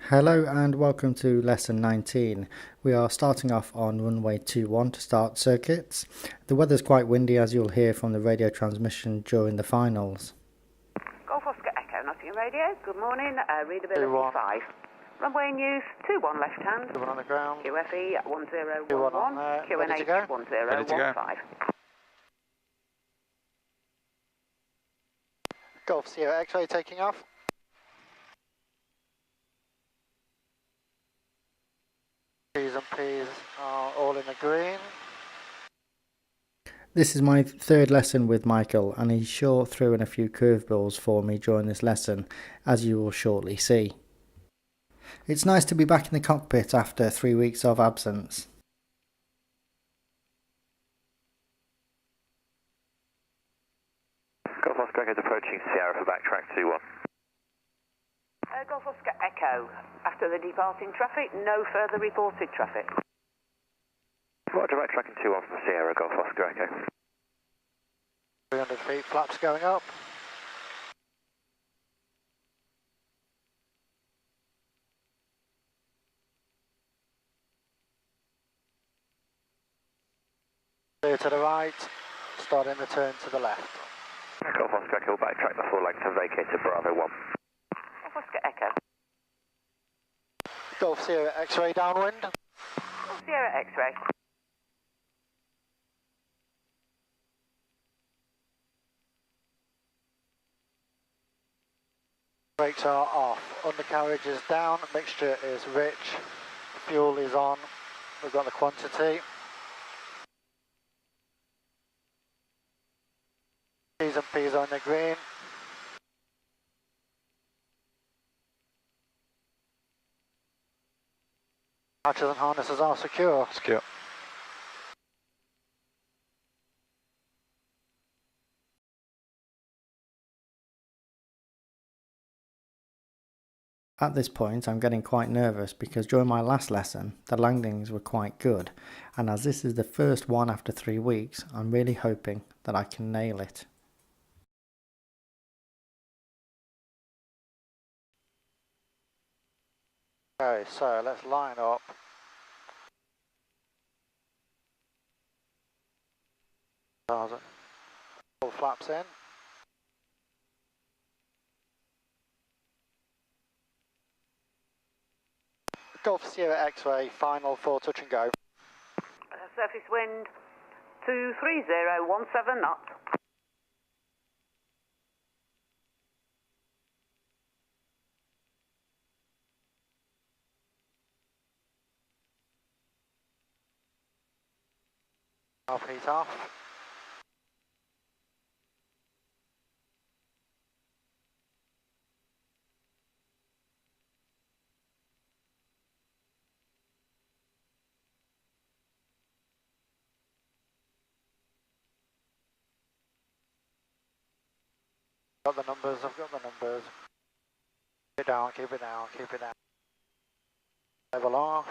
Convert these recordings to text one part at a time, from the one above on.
Hello and welcome to lesson 19. We are starting off on runway 21 to start circuits. The weather's quite windy, as you'll hear from the radio transmission during the finals. Golf Oscar Echo, Nottingham Radio. Good morning. Readability 5. Runway news 21 left hand. 21 on the ground. QFE 1011. Ready to go? QNH Ready to go. 1015. Golf Sierra X-ray taking off. P's and P's are all in the green. This is my third lesson with Michael, and he sure threw in a few curveballs for me during this lesson, as you will shortly see. It's nice to be back in the cockpit after 3 weeks of absence. Golf Oscar Echo approaching Sierra for backtrack 21. Golf Oscar Echo. After the departing traffic, no further reported traffic. Roger, backtrack 21 from Sierra, Golf Oscar Echo. 300 feet, flaps going up. Clear to the right, starting the turn to the left. Golf Oscar Echo will backtrack the full length and vacate to Bravo 1. Golf Oscar Echo. Golf Sierra X-ray downwind. Golf Sierra X-ray. Brakes are off, undercarriage is down, mixture is rich, fuel is on, we've got the quantity. P's and P's are in the green. Hatches and harnesses are secure. Secure. At this point I'm getting quite nervous because during my last lesson the landings were quite good, and as this is the first one after 3 weeks, I'm really hoping that I can nail it. Okay, so let's line up. Pull flaps in. Golf Sierra X-ray, final for touch and go. Surface wind 23017 knots. Half heat off. Got the numbers, I've got the numbers. Keep it down, keep it down, keep it down. Level off.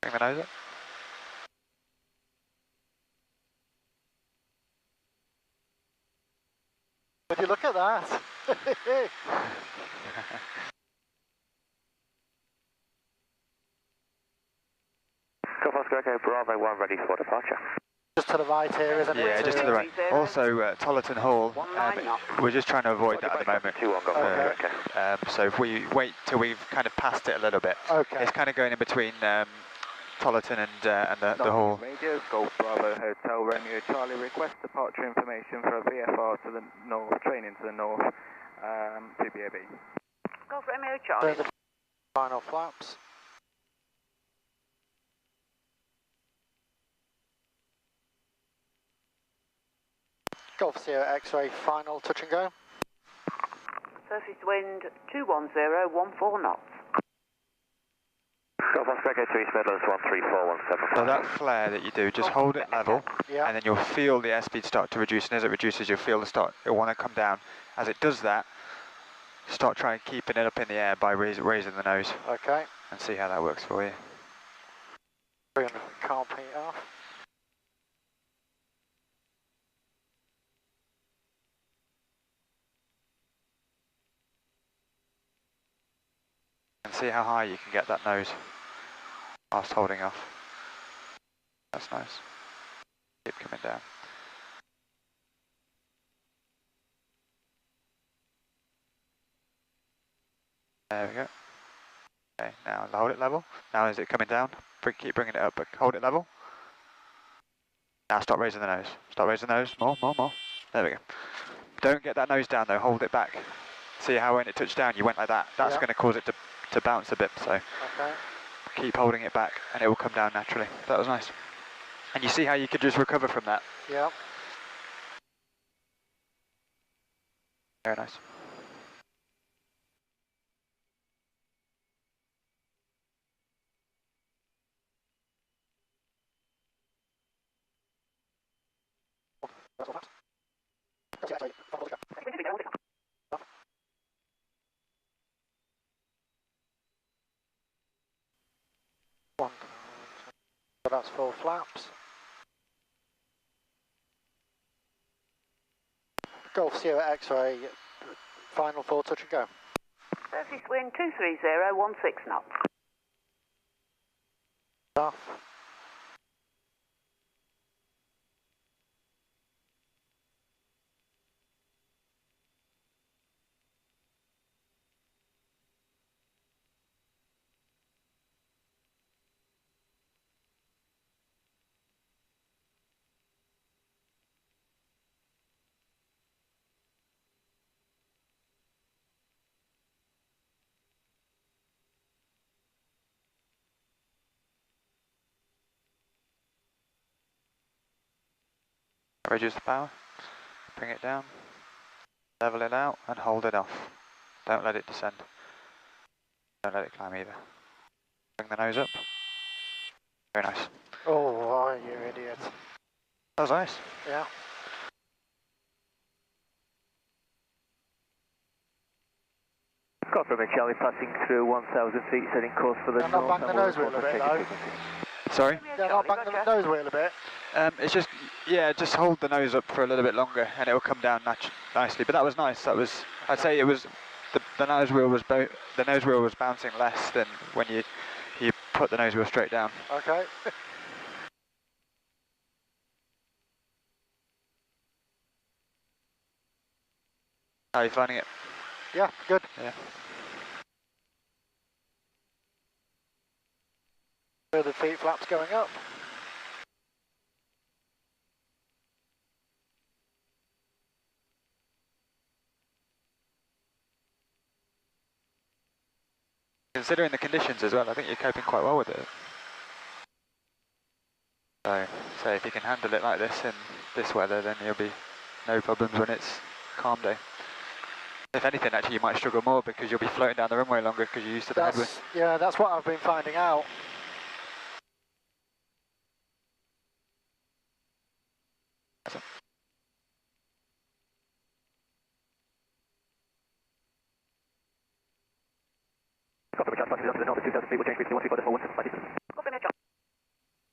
Bring the nose up. Would you look at that? Golf Oscar Echo, Bravo 1 ready for departure. Just to the right here, isn't it? Yeah, just to the right. Also, Tollerton Hall, we're just trying to avoid that at the moment. 21 Golf Oscar Echo. So if we wait till we've kind of passed it a little bit, Okay. it's kind of going in between Tollerton and the Hall. Radio, Golf Bravo Hotel Romeo Charlie, request departure information for a VFR to the north, training to the north, PBAB. Golf Romeo Charlie. Turn the final flaps. Golf Sierra X-ray, final touch and go. Surface wind 21014 knots. Golf Oscar Echo to East Midlands 13417. So that flare that you do, just hold it level, Yeah. and then you'll feel the airspeed start to reduce, and as it reduces, you'll feel it'll want to come down. As it does that, start trying keeping it up in the air by raising the nose, Okay. and see how that works for you. 300 can't pay off. And see how high you can get that nose whilst holding off. That's nice. Keep coming down. There we go. Okay, now hold it level. Now is it coming down? Keep bringing it up, but hold it level. Now stop raising the nose. Stop raising the nose. More, more, more. There we go. Don't get that nose down though, hold it back. See how when it touched down you went like that? That's going to cause it to bounce a bit, so keep holding it back and it will come down naturally. That was nice. And you see how you could just recover from that? Yeah. Very nice. One. So that's 4 flaps. Golf Sierra X-ray, final 4 touch and go. Surface wind 230, 16 knots. Off. Reduce the power, bring it down, level it out and hold it off. Don't let it descend. Don't let it climb either. Bring the nose up. Very nice. Oh, you idiot. That was nice. Yeah. Scott Bromwich Charlie passing through 1,000 feet, setting course for the They're not north. bang the nose wheel a bit though. Sorry? They're not bang the nose wheel a bit. It's just, yeah, just hold the nose up for a little bit longer and it will come down nicely. But that was nice. That was, I'd say it was, the nose wheel was bouncing less than when you put the nose wheel straight down. Okay. How are you finding it? Yeah, good. Yeah. Further feet flaps going up. Considering the conditions as well, I think you're coping quite well with it. So if you can handle it like this in this weather, then you'll be no problems when it's calm day. If anything, actually, you might struggle more because you'll be floating down the runway longer because you're used to the headwind. Yeah, that's what I've been finding out.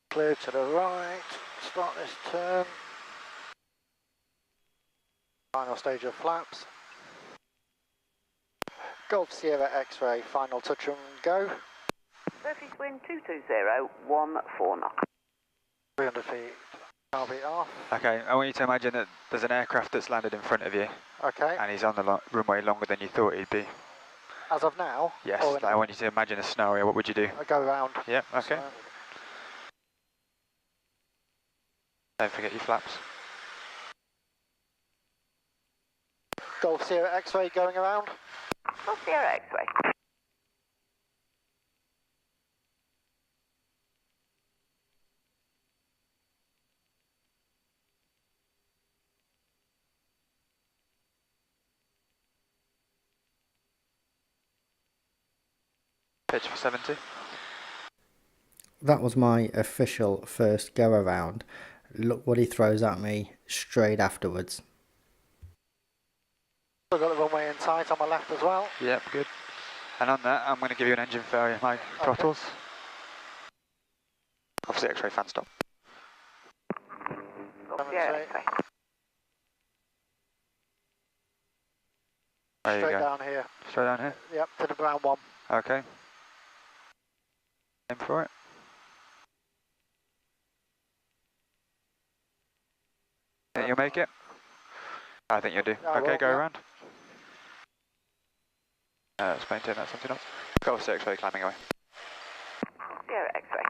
Clear to the right, start this turn. Final stage of flaps. Golf Sierra X-ray, final touch and go. Surface wind 220, 14 knots. 300 feet, can't be off. Okay, I want you to imagine that there's an aircraft that's landed in front of you Okay, and he's on the runway longer than you thought he'd be. as of now? Yes, I want you to imagine a scenario. What would you do? I go round. Yeah, okay. So, Don't forget your flaps. Golf Sierra X-ray going around. Golf Sierra X-ray. Pitch for 70. That was my official first go around. Look what he throws at me straight afterwards. I've got the runway in sight on my left as well. Yep, good. And on that, I'm going to give you an engine failure, my throttles. Obviously X-ray fan stop. Sierra X-ray. There you Straight go. down here. Straight down here? Yep, to the brown one. Okay. Aim for it. Think you'll make it? I think you'll do. I Okay, will, go yeah. around. Let's maintain that 70 knots. Go for X-ray climbing away. Sierra X-ray.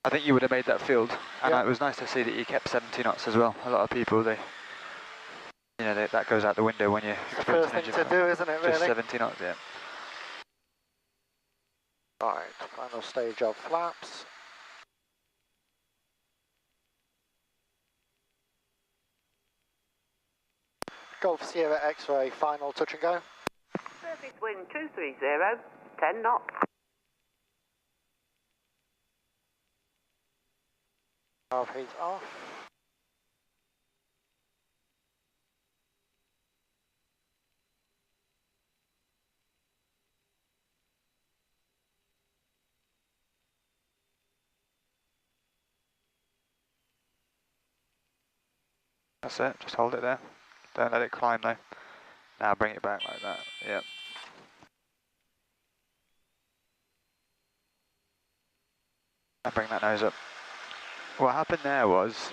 I think you would have made that field, and Yeah. it was nice to see that you kept 70 knots as well. A lot of people, that goes out the window when you're It's the first thing to do, isn't it, really? Just 70 knots, yeah. Right, final stage of flaps. Golf Sierra X-ray, final touch and go. Surface wind 230, 10 knots. Valve heat off. That's it, just hold it there. Don't let it climb though. Now bring it back like that, yep. And bring that nose up. What happened there was,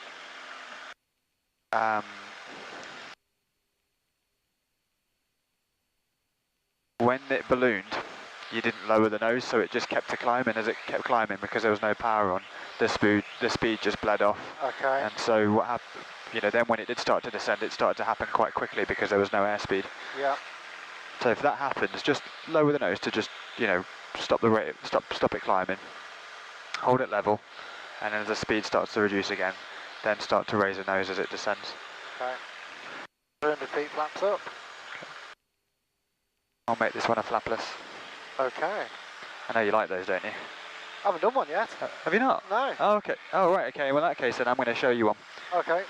when it ballooned, you didn't lower the nose, so it just kept to climbing. As it kept climbing, because there was no power on, the speed just bled off. Okay. And so what happened, then when it did start to descend, it started to happen quite quickly because there was no airspeed. Yeah. So if that happens, just lower the nose to just, stop the rate, stop it climbing. Hold it level, and then as the speed starts to reduce again, then start to raise the nose as it descends. Okay. 200 feet flaps up. I'll make this one a flapless. Okay. I know you like those, don't you? I haven't done one yet. Have you not? No. Oh, okay. Oh, right, okay. Well, in that case, then I'm going to show you one. Okay.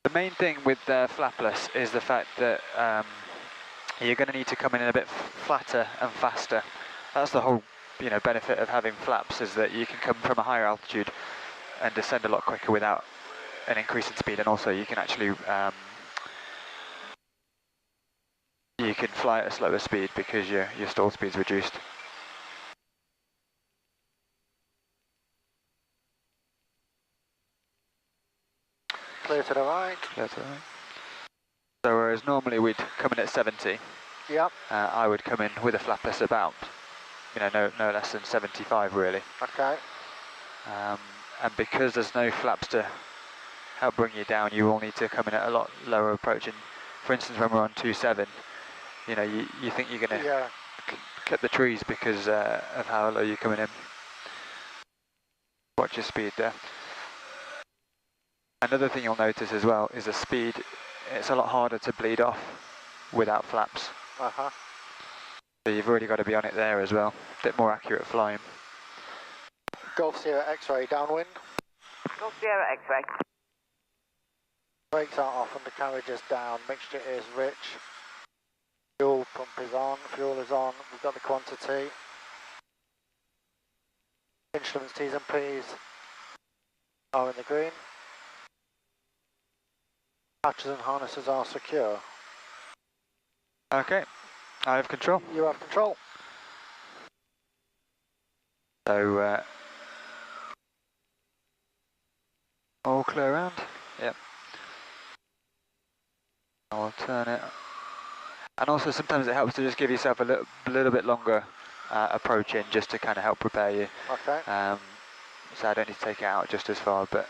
The main thing with flapless is the fact that you're going to need to come in a bit flatter and faster. That's the whole, benefit of having flaps, is that you can come from a higher altitude and descend a lot quicker without an increase in speed, and also you can actually you can fly at a slower speed because your stall speed's reduced. Clear to the right. Clear to the right. So whereas normally we'd come in at 70, Yep. I would come in with a flapless about, no less than 75 really. Okay. And because there's no flaps to help bring you down, you will need to come in at a lot lower approach. And for instance, when we're on 2.7, you think you're going to cut the trees because of how low you're coming in. Watch your speed there. Another thing you'll notice as well is the speed. It's a lot harder to bleed off without flaps. Uh-huh. So you've already got to be on it there as well. A bit more accurate flying. Golf Sierra X-ray downwind. Golf Sierra X-ray. Brakes are off, undercarriage is down, mixture is rich. Fuel pump is on, fuel is on, we've got the quantity. Instruments T's and P's are in the green. Hatches and harnesses are secure. Okay, I have control. You have control. So, all clear around? Yep. I'll turn it. And also sometimes it helps to just give yourself a little bit longer approach in, just to kind of help prepare you. Okay. So I don't need to take it out just as far, but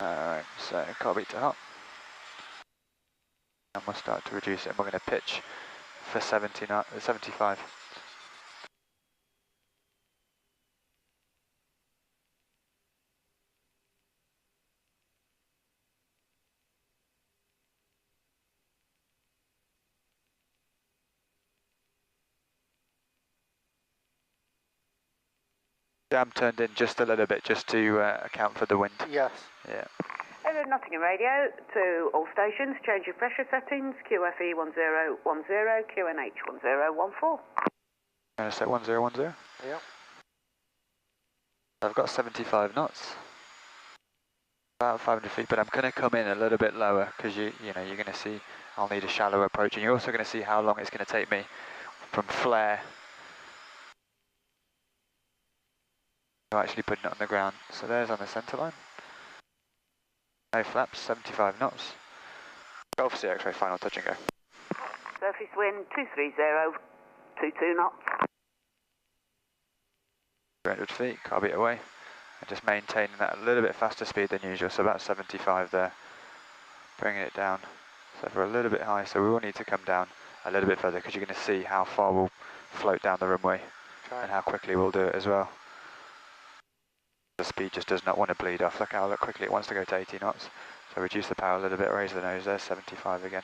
alright, so can't be too hot. And we'll start to reduce it, and we're going to pitch for 75. Jam turned in just a little bit, just to account for the wind. Yes. Yeah. Hello, Nottingham Radio to all stations. Change your pressure settings. QFE 1010, QNH 1014. Going to set 1010. Yeah. I've got 75 knots. About 500 feet, but I'm going to come in a little bit lower because you know you're going to see I'll need a shallow approach, and you're also going to see how long it's going to take me from flare to actually putting it on the ground. So there's on the centre line. No flaps, 75 knots. Golf Sea X-ray, final touch and go. Surface wind 230, 22 knots. 300 feet, carby away. And just maintaining that a little bit faster speed than usual, so about 75 there. Bringing it down. So we're a little bit high, so we will need to come down a little bit further because you're going to see how far we'll float down the runway and how quickly we'll do it as well. The speed just does not want to bleed off. Look how quickly it wants to go to 80 knots. So reduce the power a little bit, raise the nose there, 75 again.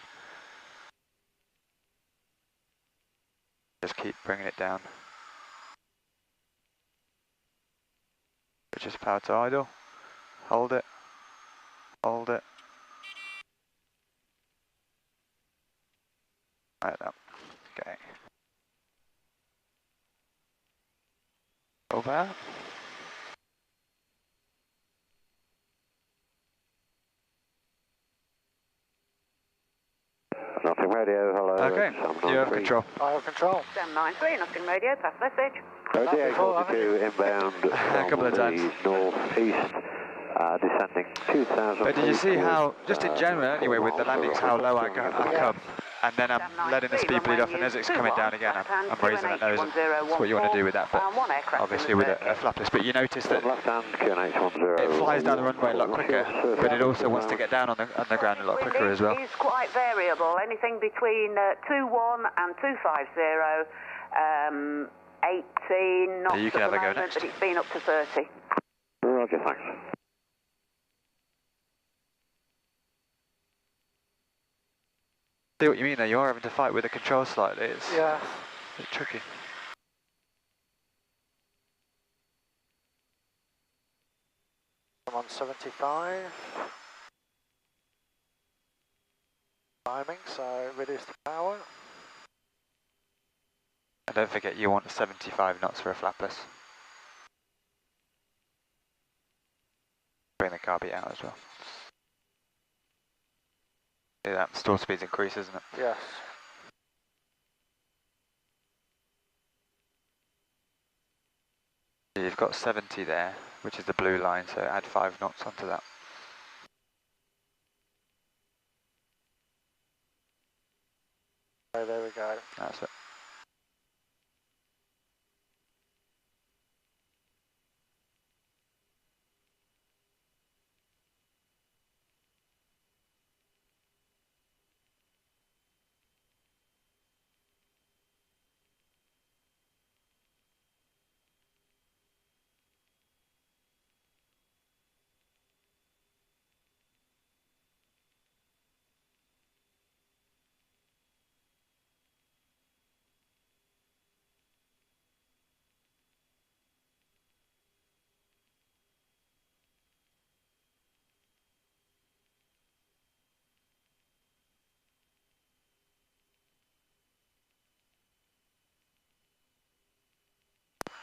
Just keep bringing it down. Reduce power to idle. Hold it. Hold it. Right now. Okay. Full power. Nottingham Radio, hello. Okay, you have control. I have control. Sam 93, Nottingham Radio, pass message. Radio 42 inbound A couple of times. northeast, descending 2,000 But did you see how, just in general anyway, with the landings, how low I come, and then I'm letting the speed bleed off, and as it's coming down again, I'm raising the nose. That's what you want to do with that, but obviously with a flapless. But you notice that left hand, QNH 10. it flies down the runway a lot quicker, but it also wants to get down on the ground a lot quicker as well. It's quite variable, anything between 21 and 250, 18 knots So you can at have the a go moment, next. but it's been up to 30. Roger, thanks. See what you mean there, you are having to fight with the control slightly, it's Yeah. a bit tricky. I'm on 75. Timing, so reduce the power. And don't forget you want 75 knots for a flapless. Bring the carby out as well. See that, stall speed's increase, isn't it? Yes. You've got 70 there, which is the blue line, so add 5 knots onto that. Oh, there we go. That's it.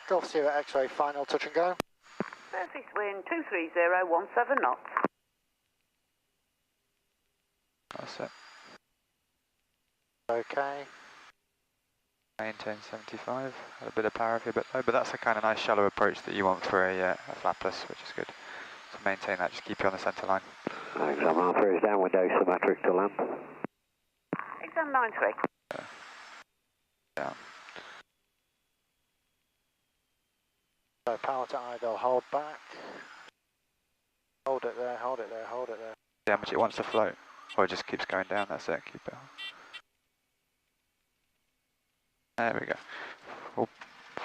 Golf Sierra X-ray, final touch and go. Surface wind 230, 17 knots. That's it. Okay. Maintain 75, a bit of power if you're a bit low, but that's the kind of nice shallow approach that you want for a flapless, which is good. So maintain that, just keep you on the centre line. Exam Alpha is downwind asymmetric to land. Exam 93. Down. So power to idle, hold back. Hold it there, hold it there, hold it there. See how much it wants to float, or it just keeps going down, that's it, keep it on. There we go.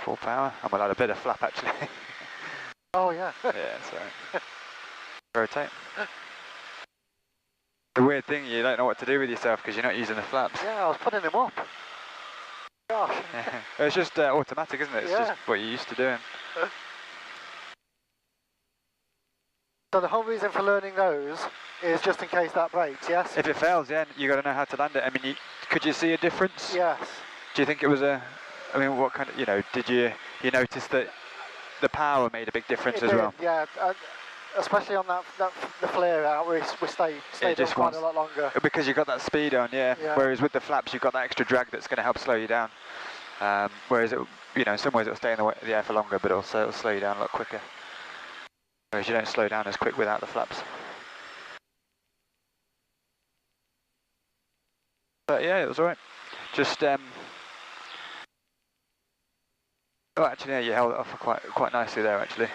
Full power, and we'll add a bit of flap actually. Oh yeah. Yeah, that's right. Rotate. The weird thing, you don't know what to do with yourself because you're not using the flaps. Yeah, I was putting them up. Gosh. Yeah. It's just automatic, isn't it? It's Yeah. just what you're used to doing. So the whole reason for learning those is just in case that breaks, yes? If it fails, yeah, you got to know how to land it. I mean, could you see a difference? Yes. Do you think it was I mean, what kind of, did you notice that the power made a big difference as well? Yeah, especially on the flare out, we stayed on quite a lot longer. Because you got that speed on, yeah. Whereas with the flaps, you've got that extra drag that's going to help slow you down. Whereas, in some ways it'll stay in the air for longer, but also it'll slow you down a lot quicker. Whereas you don't slow down as quick without the flaps. But yeah, it was alright. Just, oh, actually, yeah, you held it off quite nicely there, actually.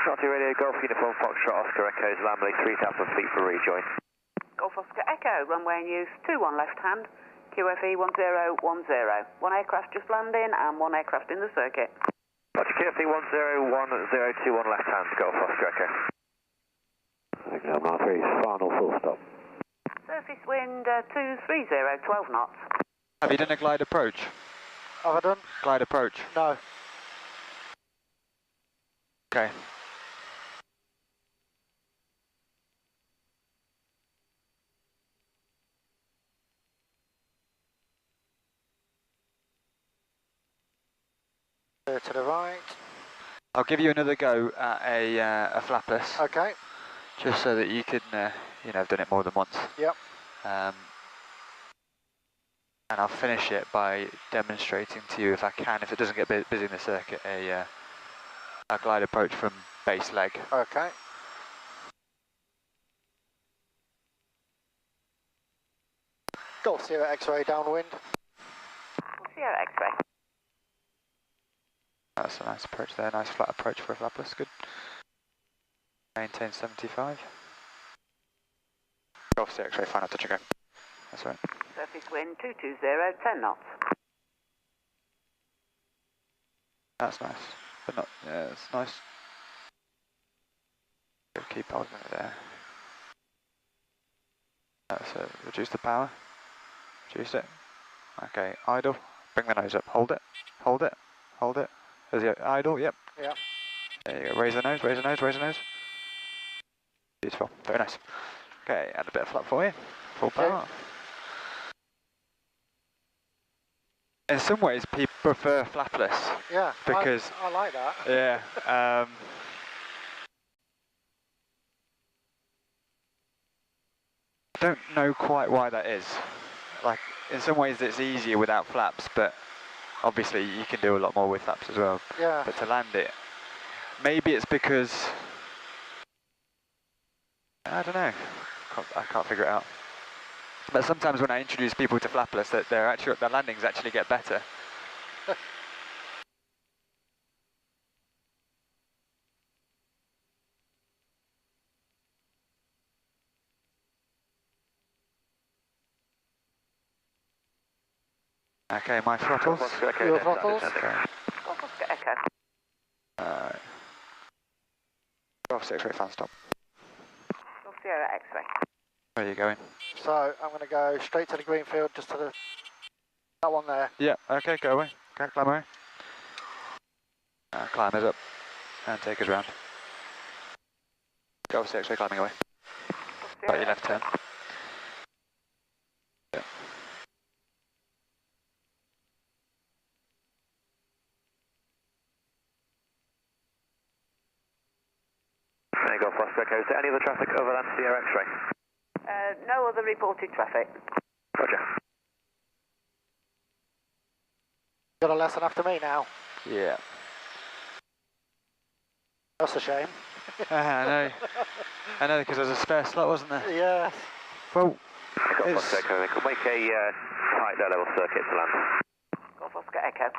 Charlie Radio, Golf Uniform Foxtrot Oscar Echoes, Lamley, 3,000 feet for rejoin. Golf Oscar Echo, runway in use, 21 left hand, QFE 1010. One aircraft just landing and one aircraft in the circuit. Roger, QFE 101021 left hand, Golf Oscar Echo. Exam R3, final full stop. Surface wind 230, 12 knots. Have you done a glide approach? Have I done? Glide approach? No. Okay. To the right. I'll give you another go at a flapless. Okay. Just so that you can, have done it more than once. Yep. And I'll finish it by demonstrating to you, if I can, if it doesn't get busy in the circuit, a glide approach from base leg. Okay. Golf Sierra X-ray downwind. Sierra X-ray. That's a nice approach there, nice flat approach for a flapless, good. Maintain 75. Golf Sierra X-ray, final touch and go. That's right. Surface wind 220, 10 knots. That's nice, but not, yeah, it's nice. Keep holding it there. That's it, reduce the power. Reduce it. Okay, idle. Bring the nose up. Hold it. Hold it. Hold it. Is it idle? Yep. Yeah. There you go. Raise the nose. Raise the nose. Raise the nose. Beautiful. Very nice. Okay, add a bit of flap for you. Full power. In some ways, people prefer flapless. Yeah. Because I like that. Yeah. Don't know quite why that is. Like, in some ways it's easier without flaps, but obviously you can do a lot more with flaps as well. Yeah. But to land it, maybe it's because, I don't know, I can't figure it out. But sometimes when I introduce people to flapless, that their landings actually get better. Okay, my throttles. Your throttles. Okay. Golf Oscar Echo. Golf 6 fan stop. Golf Sierra X-ray. Where are you going? So I'm going to go straight to the green field, just to that one there. Yeah, okay, go away. Okay, climb away. Climb us up and take us round. Golf 6 climbing away. Right, your left turn. Yeah. There you go, Oscar Echo. Is there any other traffic over than Sierra X-ray? No other reported traffic. Roger. Got a lesson after me now. Yeah. That's a shame. I know, because there's a spare slot, wasn't there? Yeah. Well, Golf Oscar Echo. They could make a tight low-level circuit to land. Golf Oscar Echo.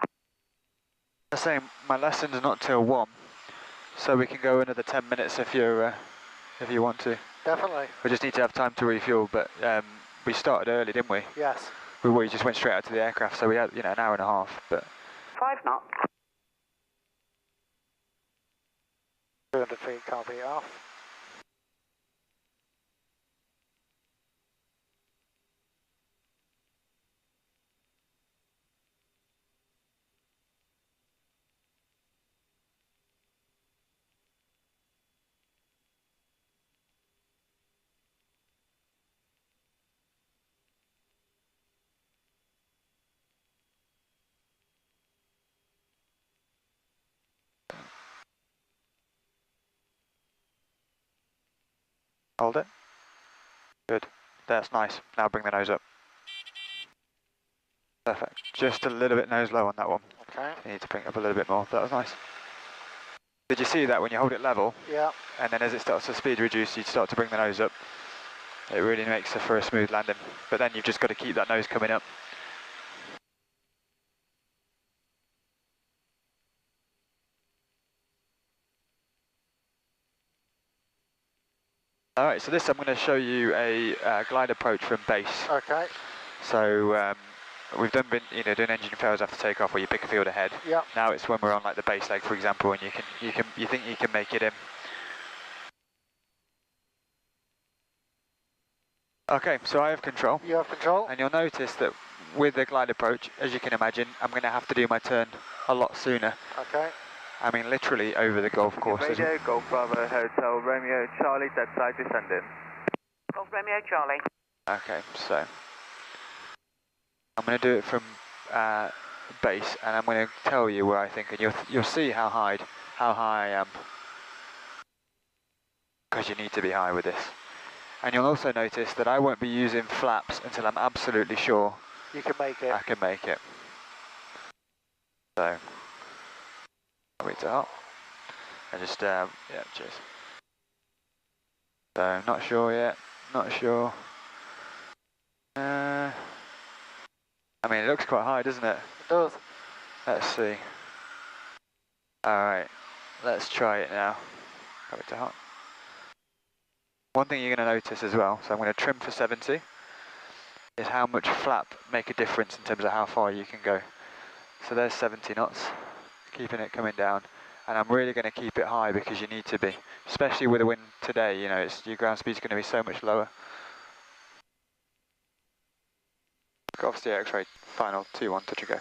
I'm saying my lesson's not till 1, so we can go another 10 minutes if you want to. Definitely. We just need to have time to refuel, but we started early, didn't we? Yes. We just went straight out to the aircraft, so we had, an hour and a half, but... 5 knots. 200 feet, can't be off. Hold it. Good. That's nice. Now bring the nose up. Perfect. Just a little bit nose low on that one. Okay. You need to bring it up a little bit more. That was nice. Did you see that when you hold it level? Yeah. And then as it starts to speed reduce, you start to bring the nose up. It really makes it for a smooth landing. But then you've just got to keep that nose coming up. Alright, so this I'm going to show you a glide approach from base. Okay. So we've done doing engine fails after takeoff where you pick a field ahead. Yeah. Now it's when we're on like the base leg, for example, and you think you can make it in. Okay, so I have control. You have control. And you'll notice that with the glide approach, as you can imagine, I'm going to have to do my turn a lot sooner. Okay. I mean, literally over the golf course. Radio, Golf Bravo Hotel Romeo Charlie, dead side descending. Golf Romeo Charlie. Okay, so I'm going to do it from base, and I'm going to tell you where I think, and you'll see how high I am, because you need to be high with this. And you'll also notice that I won't be using flaps until I'm absolutely sure you can make it. I can make it. So, wait to hop. And just, yeah, cheers. So, not sure yet, not sure. I mean, it looks quite high, doesn't it? It does. Let's see. Alright, let's try it now. Wait to hop. One thing you're going to notice as well, so I'm going to trim for 70, is how much flap make a difference in terms of how far you can go. So there's 70 knots, keeping it coming down, and I'm really going to keep it high because you need to be, especially with the wind today. You know, your ground speed's going to be so much lower. Golf the X-ray, final 2-1, touch and go.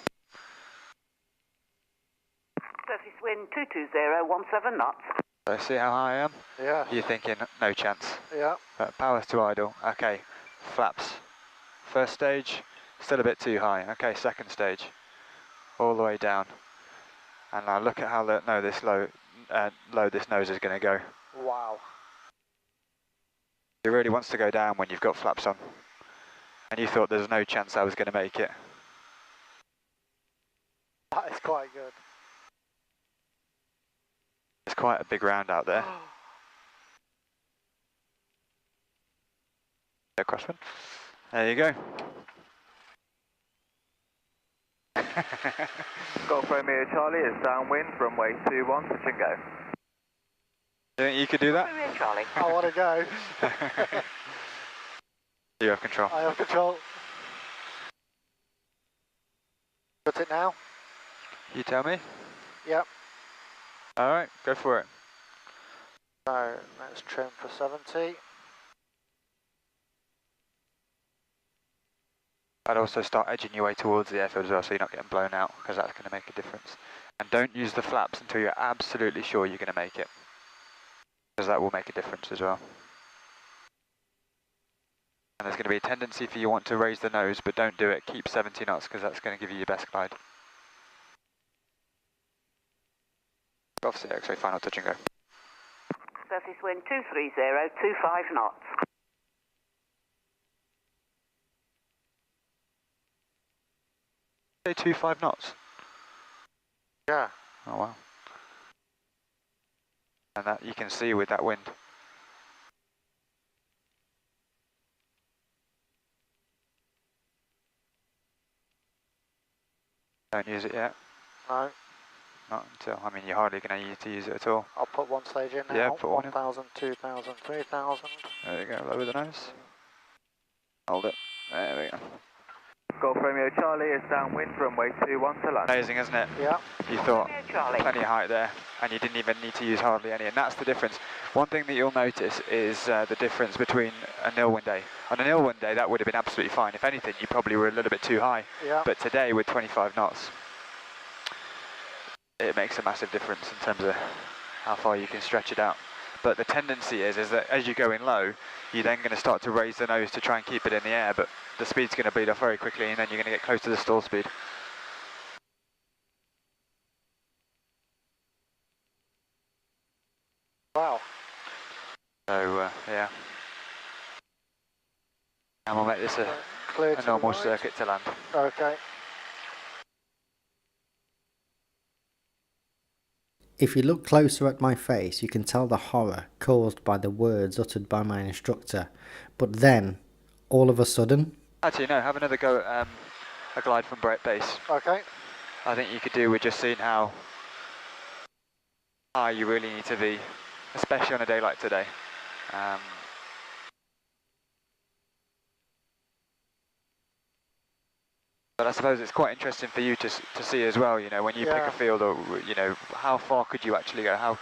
Surface wind 22017 knots. So see how high I am? Yeah. You're thinking, no chance. Yeah. But power's to idle. Okay, flaps. First stage, still a bit too high. Okay, second stage, all the way down. And now look at how low this nose is going to go. Wow. It really wants to go down when you've got flaps on. And you thought there's no chance I was going to make it. That is quite good. It's quite a big round out there. Crosswind. There you go. Golf Romeo Charlie is downwind, runway 21, touch and go. You think you could do that? Romeo Charlie. I want to go. You have control. I have control. Got it now? You tell me. Yep. Alright, go for it. So let's trim for 70. I'd also start edging your way towards the airfield as well so you're not getting blown out, because that's going to make a difference. And don't use the flaps until you're absolutely sure you're going to make it, because that will make a difference as well. And there's going to be a tendency if you want to raise the nose, but don't do it. Keep 70 knots because that's going to give you your best glide. Off the X-ray, final touch and go. Surface wind 23025 knots. Say 25 knots. Yeah. Oh wow. And that you can see with that wind. Don't use it yet. No. Not until, I mean, you're hardly going to need to use it at all. I'll put one stage in now. Yeah, put one in. 1,000, 2,000, 3,000. There you go, lower the nose. Hold it. There we go. Golf Romeo Charlie is downwind, runway 21 to land. Amazing, isn't it? Yeah. You thought Romeo Charlie. plenty of height there, and you didn't even need to use hardly any, and that's the difference. One thing that you'll notice is the difference between a nil wind day. On a nil wind day, that would have been absolutely fine. If anything, you probably were a little bit too high. Yeah. But today, with 25 knots, it makes a massive difference in terms of how far you can stretch it out. But the tendency is that as you're going low, you're then going to start to raise the nose to try and keep it in the air, but the speed's going to bleed off very quickly, and then you're going to get close to the stall speed. Wow. So, yeah, it's Clear a to normal the right. circuit to land. Okay. If you look closer at my face, you can tell the horror caused by the words uttered by my instructor. But then, all of a sudden... Actually, no, have another go at a glide from base. Okay. I think you could do with just seeing how high you really need to be, especially on a day like today. But I suppose it's quite interesting for you to see as well, you know, when you pick a field, or, you know, how far could you actually go? How,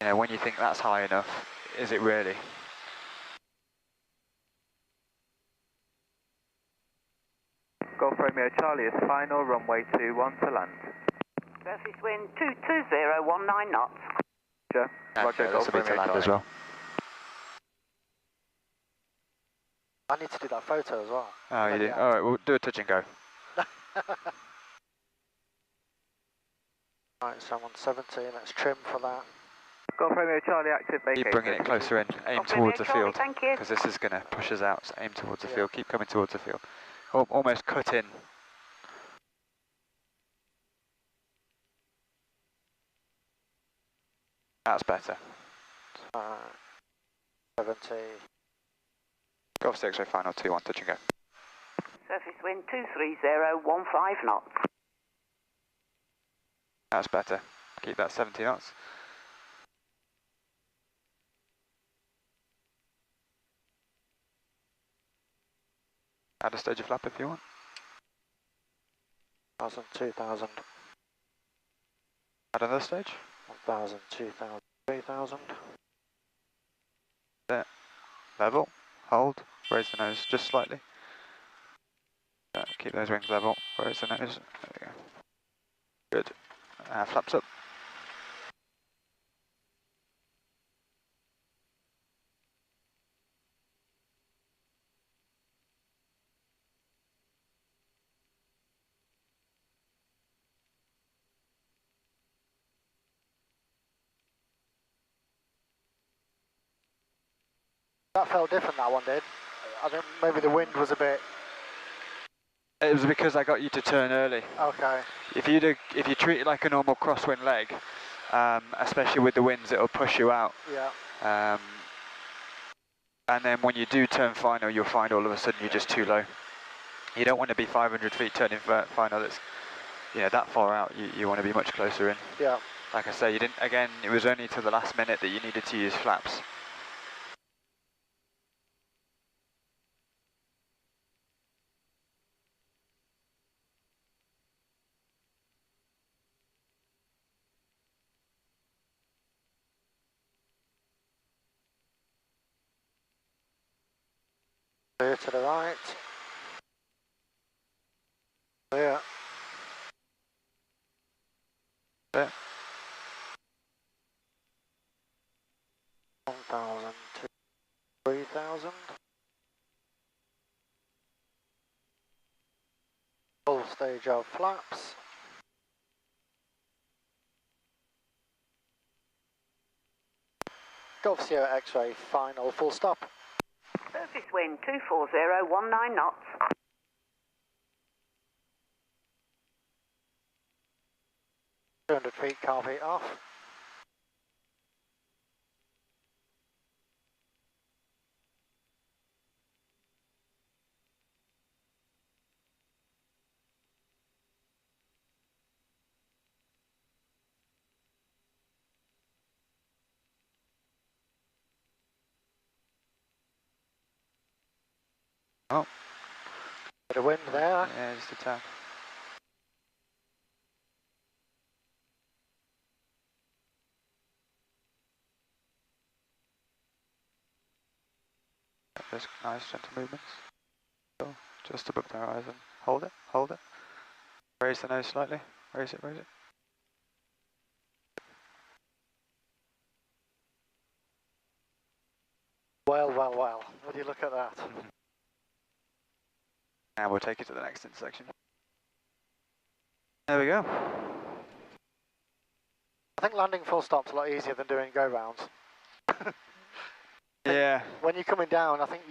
you know, when you think that's high enough, is it really? Golf Romeo Charlie is final, runway 21 to land. Surface wind 220, 19 knots. Roger. Roger, Okay, Golf this will be to Romeo land Charlie. as well. I need to do that photo as well. Oh, you do? Alright, we'll do a touch and go. Right, so I'm on 70, let's trim for that. Golf Romeo Charlie, active vacate. Keep bringing it closer in, aim Golf towards the Romeo Charlie, field, thank you. because this is going to push us out, so aim towards the field, keep coming towards the field. Almost cut in. That's better. 70. Golf 6 final 2-1, touch and go. Surface wind 230, 15 knots. That's better. Keep that 70 knots. Add a stage of flap if you want. 1,000, 2,000. Add another stage. 1,000, 2,000, 3,000. There. Level. Hold. Raise the nose just slightly. Keep those wings level. Raise the nose. There we go. Good. Flaps up. That felt different, that one did. I think maybe the wind was a bit... It was because I got you to turn early. Okay. If you treat it like a normal crosswind leg, especially with the winds, it'll push you out. Yeah. And then when you do turn final, you'll find all of a sudden you're just too low. You don't want to be 500 feet turning final that's, you know, that far out. You want to be much closer in. Yeah. Like I say, you didn't. Again, it was only to the last minute that you needed to use flaps. Clear to the right. Clear. There. 1,000 to 3,000. Full stage of flaps. Golf Sierra X-ray final full stop. Surface wind 240, 19 knots. 200 feet, car feet off. Oh. Bit of wind there. Yeah, just a tad. There's nice gentle movements. So just above the horizon. Hold it, hold it. Raise the nose slightly. Raise it, raise it. Well, well, well. Would you look at that? And we'll take it to the next intersection. There we go. I think landing full stop's a lot easier than doing go rounds. Yeah. when you're coming down, I think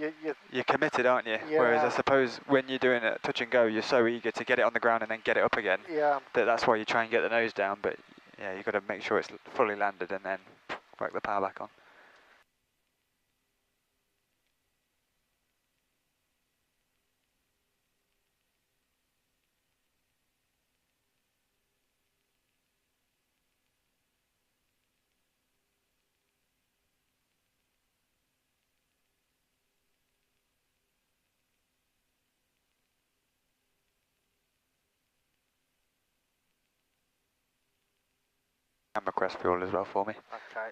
You're committed, aren't you? Yeah. Whereas I suppose when you're doing it touch and go, you're so eager to get it on the ground and then get it up again. yeah. That's why you try and get the nose down. But yeah, you've got to make sure it's fully landed and then work the power back on. And request fuel as well for me. Okay.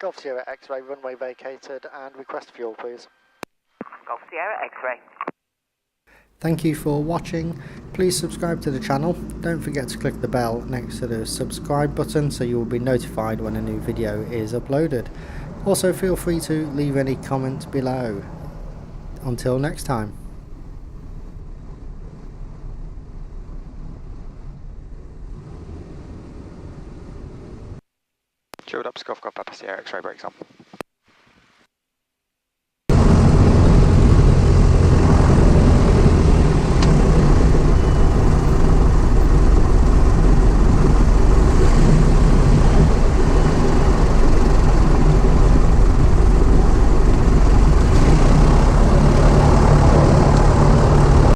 Golf Sierra X-ray, runway vacated, and request fuel, please. Golf Sierra X-ray. Thank you for watching. Please subscribe to the channel. Don't forget to click the bell next to the subscribe button so you will be notified when a new video is uploaded. Also feel free to leave any comments below. Until next time. Chilled up, Scuff, got Papa Sierra X-ray brakes on.